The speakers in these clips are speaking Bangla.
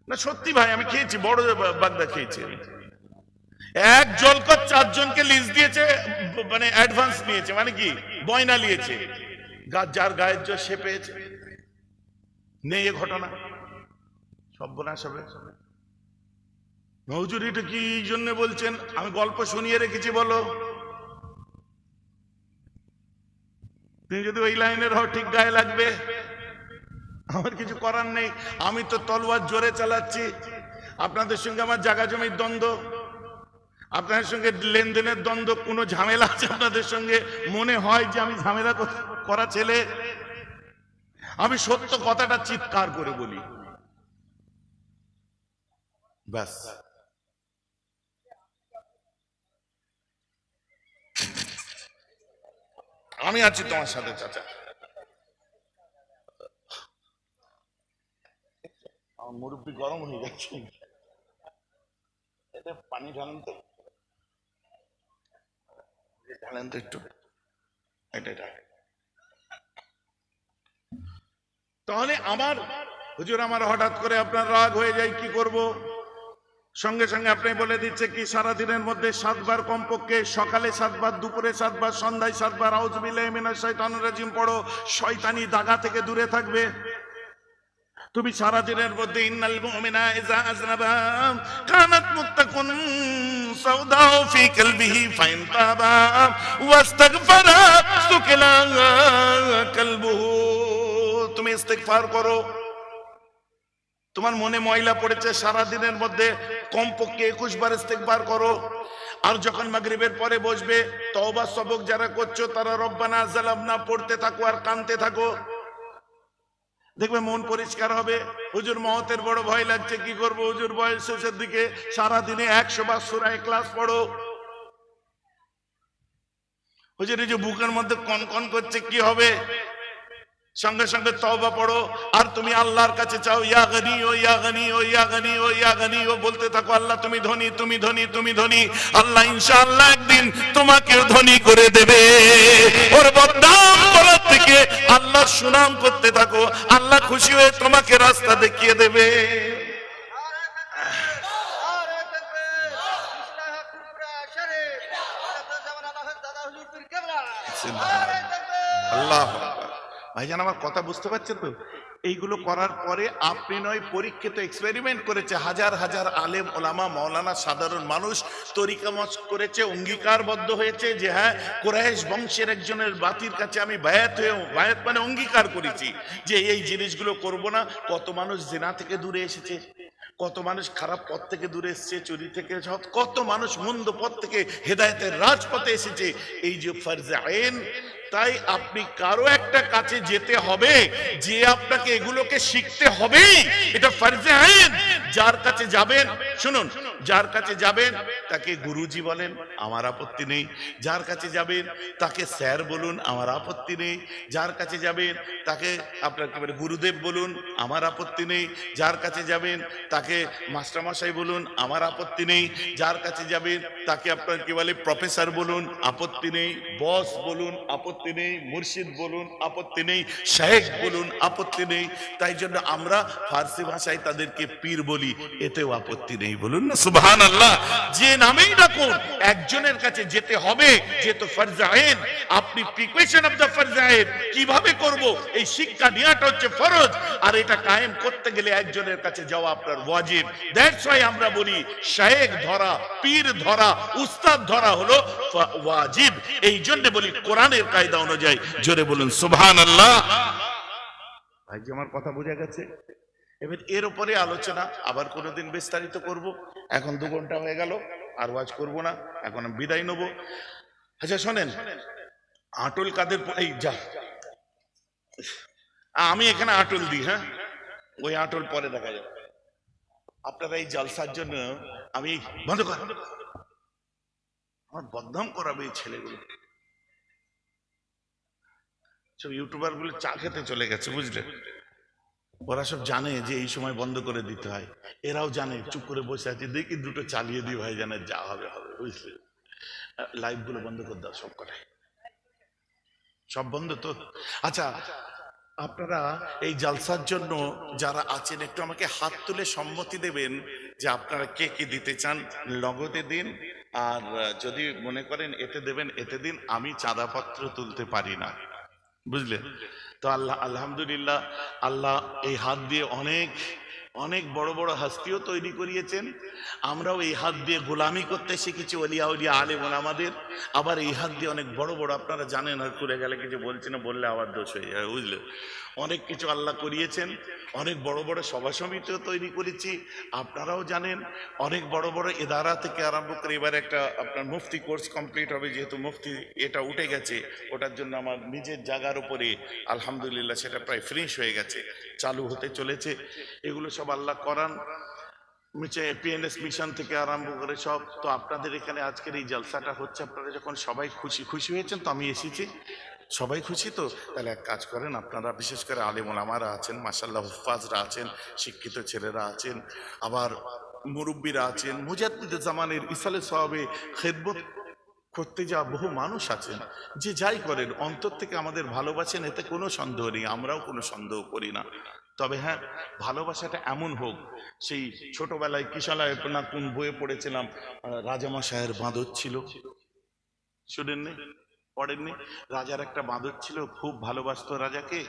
না সত্যি ভাই, আমি খেয়েছি, বড় বাগদা খেয়েছি আমি। এক জলকর 4 জনকে লিস্ট দিয়েছে, মানে অ্যাডভান্স নিয়েছে, মানে কি বয়না নিয়েছে, যার গায়ের জোর সে পেয়েছে। নেই এ ঘটনা, সর্বনাশ হবে। হুজুর এটা কি জন্য বলছেন? আমি গল্প শুনিয়ে রেখেছি, বলো। তুমি যদি ওই লাইনের হও ঠিক গায়ে লাগবে, আমার কিছু করার নেই। আমি তো তলোয়ার জোরে চালাচ্ছি। আপনাদের সঙ্গে আমার জায়গা জমির দ্বন্দ্ব, আপনাদের সঙ্গে লেনদেনের দ্বন্দ্ব, কোনো ঝামেলা আছে আপনাদের সঙ্গে? মনে হয় যে আমি ঝামেলা করা ছেলে? আমি সত্য কথাটা চিৎকার করে বলি, ব্যাস। আমি আছি তোমার সাথে চাচা। আমার মুরব্বি গরম হয়ে যাচ্ছে, এটা পানি ঢালেন তো, ঢালেন তো একটু, এটা তাহলে আমার হুজুর আমার হঠাৎ করে আপনার রাগ হয়ে যায়, কি করব? সঙ্গে সঙ্গে আপনি বলে দিচ্ছে কি সারাদিনের মধ্যে 7 বার কমপক্ষে, সকালে 7 বার, দুপুরে 7 বার, সন্ধ্যায় 7 বার আউযু বিল্লাহি মিনাশ শাইতানির রাজিম পড়ো, শয়তানি দাগা থেকে দূরে থাকবে। তুমি সারাদিনের মধ্যে ইন্নাল মুমিনা ইযা আযনাবা কানাত মুত্তাকুন সাউদাউ ফি কলবিহি ফাইন তাবা ওয়াস্তাগফারা সুকিলা কলবুহু। তুমি ইস্তেগফার করো, তোমার মনে ময়লা পড়েছে, সারা দিনের মধ্যে কমপক্ষে 21 বার ইস্তেগফার করো। আর যখন মাগরিবের পরে বসবে, তওবা সবক যারা করছো তারা রব্বানা যালামনা পড়তে থাকো আর কাঁদতে থাকো, দেখবে মন পরিষ্কার হবে। হুজুর মওতের বড় ভয় লাগছে, কি করব হুজুর? বয়স শেষের দিকে, সারা দিনে 100 বার সূরা ইখলাস পড়ো। হুজুর এই যে বুকের মধ্যে কনকন করছে, কি হবে? সঙ্গে সঙ্গে তওবা পড়ো, আর তুমি আল্লাহর কাছে চাও, ইয়া গনি ও ইয়া গনি ও ইয়া গনি ও ইয়া গনি ও বলতে থাকো, আল্লাহ তুমি ধনী, তুমি ধনী, তুমি ধনী। আল্লাহ ইনশাআল্লাহ একদিন তোমাকে ধনী করে দেবে। ওর বদনাম করার থেকে আল্লাহর সুনাম করতে থাকো, আল্লাহ খুশি হয়ে তোমাকে রাস্তা দেখিয়ে দেবে। আল্লাহ ভাইজান, আমার কথা বুঝতে পারছেন তো? এইগুলো করার পরে আপনি নয়, পরীক্ষিত এক্সপেরিমেন্ট করেছে হাজার হাজার আলেম ওলামা মাওলানা, সাধারণ মানুষ তরিকা মত করেছে, অঙ্গীকারবদ্ধ হয়েছে যে হ্যাঁ কুরাইশ বংশের একজনের বাতির কাছে আমি বায়াত হয়ে, বায়াত মানে অঙ্গীকার করেছি যে এই জিনিসগুলো করব না। কত মানুষ জিনা থেকে দূরে এসেছে, কত মানুষ খারাপ পথ থেকে দূরে এসেছে, চুরি থেকে, কত মানুষ মন্দ পথ থেকে হেদায়েতের রাজপথে এসেছে। এই যে ফরজে আইন, তাই আপনি কারো একটা কাছে যেতে হবে যে আপনাকে এগুলোকে শিখতে হবে, এটা ফরজে আইন। যার কাছে যাবেন, শুনুন, যার কাছে যাবেন তাকে গুরুজি বলেন, আমার আপত্তি নেই। যার কাছে যাবেন তাকে স্যার বলুন, আমার আপত্তি নেই। যার কাছে যাবেন তাকে আপনার কি বলে গুরুদেব বলুন, আমার আপত্তি নেই। যার কাছে যাবেন তাকে মাস্টারমশাই বলুন, আমার আপত্তি নেই। যার কাছে যাবেন তাকে আপনার কি বলে প্রফেসর বলুন, আপত্তি নেই। বস বলুন, আপত্তি নেই। মুর্শিদ বলুন, আপত্তি নেই। শেখ বলুন, আপত্তি নেই। তাই জন্য আমরা ফার্সি ভাষায় তাদেরকে পীর বলি, এতেও আপত্তি নেই। বলুন না সুবহানাল্লাহ। যে নামেই ডাকুন, একজনের কাছে যেতে হবে, যেহেতু ফরজে আইন। আপনি প্রিপারেশন অফ দ্য ফরজে আইন কিভাবে করব, এই শিক্ষা নেওয়াটা হচ্ছে ফরজ, আর এটা কায়েম করতে গেলে একজনের কাছে যাওয়া আপনার ওয়াজিব। দ্যাটস ওয়াই আমরা বলি শেখ ধরা, পীর ধরা, উস্তাদ ধরা হলো ওয়াজিব। এই জন্য বলি কোরআনের কায়দা অনুযায়ী। জোরে বলুন সুবহানাল্লাহ। ভাই যে আমার কথা বোঝা গেছে? এবার এর উপরে আলোচনা আবার কোনোদিন বিস্তারিত করব। এখন 2 ঘন্টা হয়ে গেল, আর ওয়াজ করব না, এখন আমি বিদায় নেব। আচ্ছা শোনেন, আটল কাদের, এই যা আমি এখানে আটল দিই, হ্যাঁ ওই আটল পরে দেখা যাবে। আপনারা এই জলসার জন্য আমি বন্ধ কর, আমার বদনাম করাবে এই ছেলেগুলো। সব ইউটিউবার গুলো চা খেতে চলে গেছে, বুঝলে? ওরা সব জানে যে এই সময় বন্ধ করে দিতে হয়, এরাও জানে, চুপ করে বসে আছে, দেখি 2টো চালিয়ে দিই ভাই, জানে যা হবে হবে, বুঝলে? লাইভ গুলো বন্ধ করে দাও, সব কটাই, সব বন্ধ তো। আচ্ছা আপনারা এই জালসার জন্য যারা আছেন একটু আমাকে হাত তুলে সম্মতি দেবেন যে আপনারা কে কি দিতে চান। নগদে দিন, আর যদি মনে করেন এতে দেবেন এতে দিন, আমি চাঁদাপত্র তুলতে পারি না, বুঝলেন তো। আল্লাহ আলহামদুলিল্লাহ, আল্লাহ এই হাত দিয়ে অনেক অনেক বড় বড় হাস্তিও তৈরি করিয়েছেন। আমরাও এই হাত দিয়ে গোলামি করতে শিখেছি ওলিয়া উলিয়া আলেম ওলামাদের। আবার এই হাত দিয়ে অনেক বড় বড়, আপনারা জানেন, আর করে গেলে কিছু বলছি না, বললে আবার দোষ হয়ে যাবে, বুঝলে। অনেক কিছু আল্লাহ করিয়েছেন, অনেক বড় বড় সভা সমিতিও তৈরি করেছি, আপনারাও জানেন। অনেক বড় বড় ইদারা থেকে আরম্ভ করে এবার একটা আপনার মুফতি কোর্স কমপ্লিট হবে, যেহেতু মুফতি এটা উঠে গেছে, ওটার জন্য আমার নিজের জায়গার উপরে আলহামদুলিল্লাহ সেটা প্রায় ফিনিশ হয়ে গেছে, চালু হতে চলেছে। এগুলো সব আল্লাহ করান। পিএনএস মিশন থেকে আরম্ভ করে সব। তো আপনাদের এখানে আজকের এই জলসাটা হচ্ছে, আপনারা যখন সবাই খুশি খুশি হয়েছেন, তো আমি এসেছি, সবাই খুশি তো। তাহলে এক কাজ করেন, আপনারা বিশেষ করে আলেম ওলামারা আছেন, মাশাআল্লাহ হুফাজরা আছেন, শিক্ষিত ছেলেরা আছেন, আবার মুরব্বীরা আছেন, মুজাদ্দিদ জামানের ইসালে সওয়াবে খেদমত করতে যাওয়া বহু মানুষ আছেন, যে যাই করেন অন্তর থেকে আমাদের ভালোবাসেন, এতে কোনো সন্দেহ নেই, আমরাও কোনো সন্দেহ করি না। তবে হ্যাঁ, ভালোবাসাটা এমন হোক, সেই ছোটবেলায় কিশালায় না কোন বইয়ে পড়েছিলাম, রাজামশায়ের বাঁদর ছিল, শুনেননি, পড়েননি? রাজার একটা বাঁদর ছিল, খুব ভালোবাসতো রাজাকে।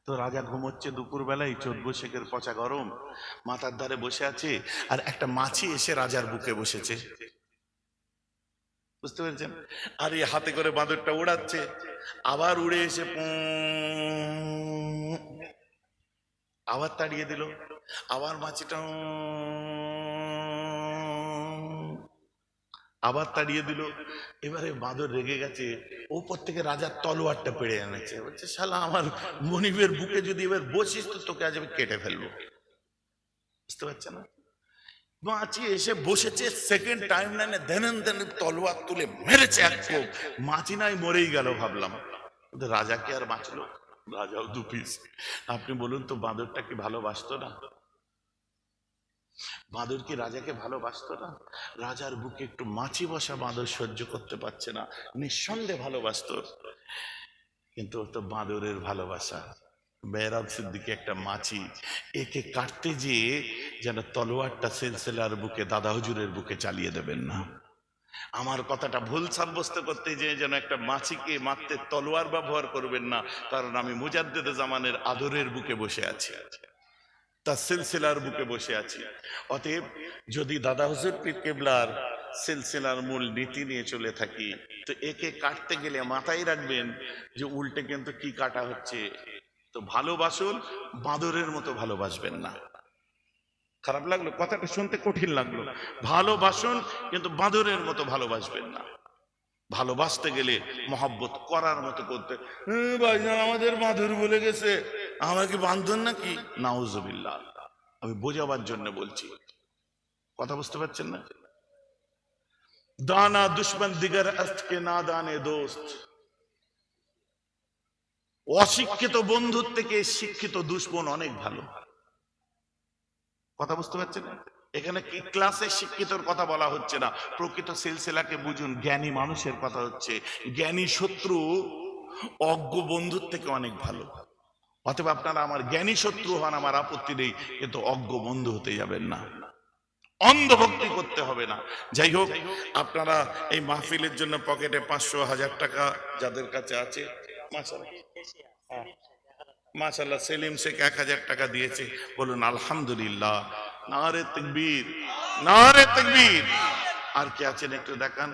তো রাজা ঘুমোচ্ছে দুপুর বেলায়, 14 পচা গরম, মাথার ধারে বসে আছে, আর একটা মাছি এসে রাজার বুকে বসেছে, বুঝতে পেরেছেন? আর এই হাতে করে বাঁদরটা উড়াচ্ছে, আবার উড়ে এসে আবার তাড়িয়ে দিল, আবার মাছিটা আবার তাড়িয়ে দিল। এবারে বাঁদর রেগে গেছে, ওপর থেকে রাজার তলোয়ারটা পেড়ে এনেছে, বলছে শালা আমার মনিবের বুকে যদি এবার বসিস তো তোকে আজ আমি কেটে ফেলবো, বুঝতে পারছে না? মাছি এসে বসেছে, সেকেন্ড টাইম লাইনে দেনেন দেন তলোয়ার তুলে মেরেছে এক কোপ, মাছি নাই মরেই গেল ভাবলাম, কিন্তু রাজা কি আর বাঁচলো? রাজাও দু পিস। আপনি বলুন তো, বাঁদরটা কি ভালোবাসতো না? বাঁদর কি রাজাকে ভালোবাসতো না? রাজার বুকে একটু মাছি বসা বাঁদর সহ্য করতে পারছে না, নিঃসন্দেহে ভালোবাসতো, কিন্তু ও তো বাঁদরের ভালোবাসা। মেহরাব সিদ্দিকী একটা মাছি, একে কাটতে যেয়ে যেন তলোয়ারটা সিলসিলার বুকে, দাদা হুজুরের বুকে চালিয়ে দেবেন না। আমার কথাটা ভুল সাব্যস্ত করতে যেয়ে যেন একটা মাছিকে মারতে তলোয়ার ব্যবহার করবেন না, কারণ আমি মুজাদ্দিদ জামানের আদরের বুকে বসে আছি, তার সিলসিলার বুকে বসে আছি। অতএব যদি দাদা হুজুর পীর কেবলার সিলসিলার মূল নীতি নিয়ে চলে থাকি, তো একে কাটতে গেলে মাথায় রাখবেন যে উল্টে কিন্তু কি কাটা হচ্ছে। তো ভালোবাসুন, বাঁদরের মতো ভালোবাসবেন না। খারাপ লাগলো কথাটা, শুনতে কঠিন লাগলো। ভালোবাসুন, কিন্তু বাঁদরের মতো ভালোবাসবেন না। ভালোবাসতে গেলে মহব্বত করার মতো করতে। ভাইজান আমাদের বাঁদর বলে গেছে, আমরা কি বাঁধন নাকি? নাউজুবিল্লাহ, আমি বোঝাবার জন্য বলছি, কথা বুঝতে পারছেন না? দানা দুশ্মন দিগার আস্ত কে না দানে দোস্ত। অশিক্ষিত বন্ধুর থেকে শিক্ষিত দুশ্মন অনেক ভালো, কথা বুঝতে পারছেন না? এখানে কি ক্লাসে শিক্ষিতর কথা বলা হচ্ছে না, প্রকৃত সিলসিলাকে বুঝুন, জ্ঞানী মানুষের কথা হচ্ছে। জ্ঞানী শত্রু অজ্ঞ বন্ধুর থেকে অনেক ভালো। অথবা আপনারা আমার জ্ঞানী শত্রু হন, আমার আপত্তি নেই, কিন্তু অজ্ঞ বন্ধু হতে যাবেন না, অন্ধভক্তি করতে হবে না। যাই হোক, আপনারা এই মাহফিলের জন্য পকেটে 500-1000 টাকা যাদের কাছে আছে, মাশাআল্লাহ সেলিম শেখ 1000 টাকা দিয়েছে, বলুন আলহামদুলিল্লাহ, নারে তাকবীর, নারে তাকবীর। আর কে আছেন একটু দেখান।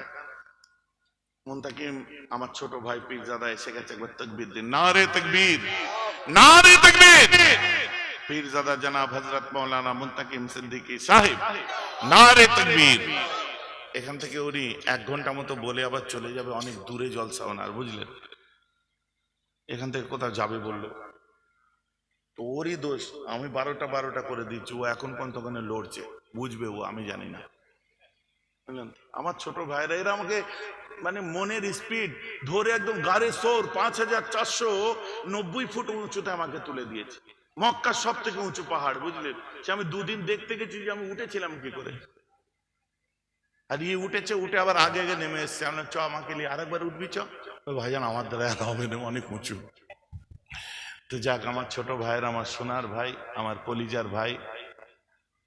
মুনতাকিম আমার ছোট ভাই পীরজাদা এসে গেছে, একবার তাকবীর দিন, নারে তাকবীর, নারে তাকবীর। পীরজাদা জনাব হযরত মাওলানা মুনতাকিম সিদ্দিকী সাহেব, নারে তাকবীর। এখান থেকে উনি 1 ঘন্টা মতো বলে আবার চলে যাবে, অনেক দূরে জলসা ওনার, বুঝলেন? এখান থেকে কোথাও যাবে বললো, তো ওরই দোষ, আমি 12টা করে দিচ্ছি, ও এখন পর্যন্ত ওখানে লড়ছে, বুঝবে ও, আমি জানি না, বুঝলেন? আমার ছোট ভাইরা এরা আমাকে মানে মনের স্পিড ধরে একদম গাড়ি সোর 5490 ফুট উঁচুতে আমাকে তুলে দিয়েছে, মক্কার সব থেকে উঁচু পাহাড়, বুঝলেন? সে আমি 2 দিন দেখতে গেছি যে আমি উঠেছিলাম কি করে, আর ইয়ে উঠেছে, উঠে আবার আগে আগে নেমে এসছে। আমরা চ আমাকে নিয়ে আরেকবার উঠবি, চ। ভাইজান আমার দ্বারা আর হবে না, অনেক উঁচু। তো যাক, আমার ছোট ভাইয়ের, আমার সোনার ভাই, আমার কলিজার ভাই,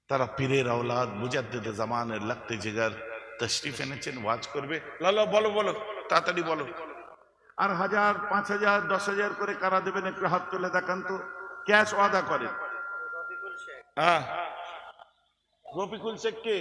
তারা পীরের আওলাদ, মুজাদ্দিদে জামানের লাগতে জিগার তশরিফ এনেছেন, ওয়াজ করবে। লালা বলো বলো, তাড়াতাড়ি বলো। আর 1000, 5000, 10,000 করে কারা দেবেন একটু হাত তুলে দেখান তো, ক্যাশ ওয়াদা করেন। হ্যাঁ, রফিকুল শেখ কে?